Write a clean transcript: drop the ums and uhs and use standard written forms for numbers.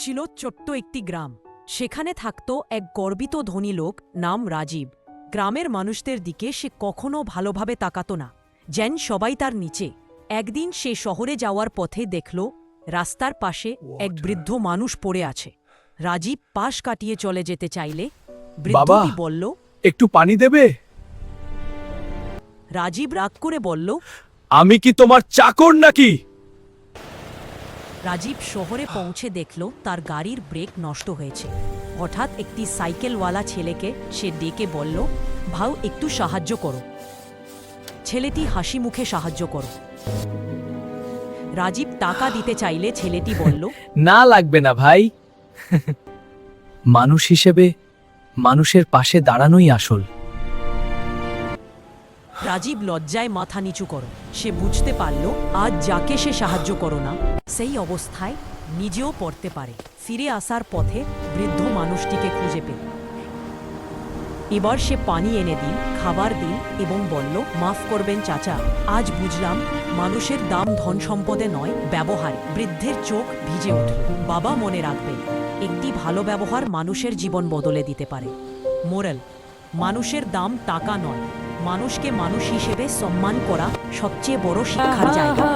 ছিল ছোট্ট একটি গ্রাম। সেখানে থাকত এক গর্বিত ধনী লোক নাম রাজীব। গ্রামের মানুষদের দিকে সে কখনো ভালোভাবে তাকাত না, যেন সবাই তার নিচে। একদিন সে শহরে যাওয়ার পথে দেখল রাস্তার পাশে এক বৃদ্ধ মানুষ পড়ে আছে। রাজীব পাশ কাটিয়ে চলে যেতে চাইলে বৃদ্ধটি বলল, একটু পানি দেবে? রাজীব রাগ করে বলল, আমি কি তোমার চাকর নাকি? রাজীব শহরে পৌঁছে দেখল তার গাড়ির ব্রেক নষ্ট হয়েছে। হঠাৎ একটি সাইকেলওয়ালা ছেলেকে সে ডেকে বলল, ভাও একটু সাহায্য করো। ছেলেটি হাসি মুখে সাহায্য করো। রাজীব টাকা দিতে চাইলে ছেলেটি বলল, না লাগবে না ভাই। মানুষ হিসেবে মানুষের পাশে দাঁড়ানোই আসল। রাজীব লজ্জায় মাথা নিচু করো। সে বুঝতে পারল আজ যাকে সে সাহায্য করো না, সেই অবস্থায় নিজেও পড়তে পারে। ফিরে আসার পথে বৃদ্ধ মানুষটিকে খুঁজে পেল। এবার সে পানি এনে দিল, খাবার দিল এবং বলল, মাফ করবেন চাচা, আজ বুঝলাম মানুষের দাম ধন সম্পদে নয়, ব্যবহারে। বৃদ্ধের চোখ ভিজে উঠল। বাবা, মনে রাখবেন, একটি ভালো ব্যবহার মানুষের জীবন বদলে দিতে পারে। মোরাল: মানুষের দাম টাকা নয়, মানুষকে মানুষ হিসেবে সম্মান করা সবচেয়ে বড় শিক্ষার জায়গা।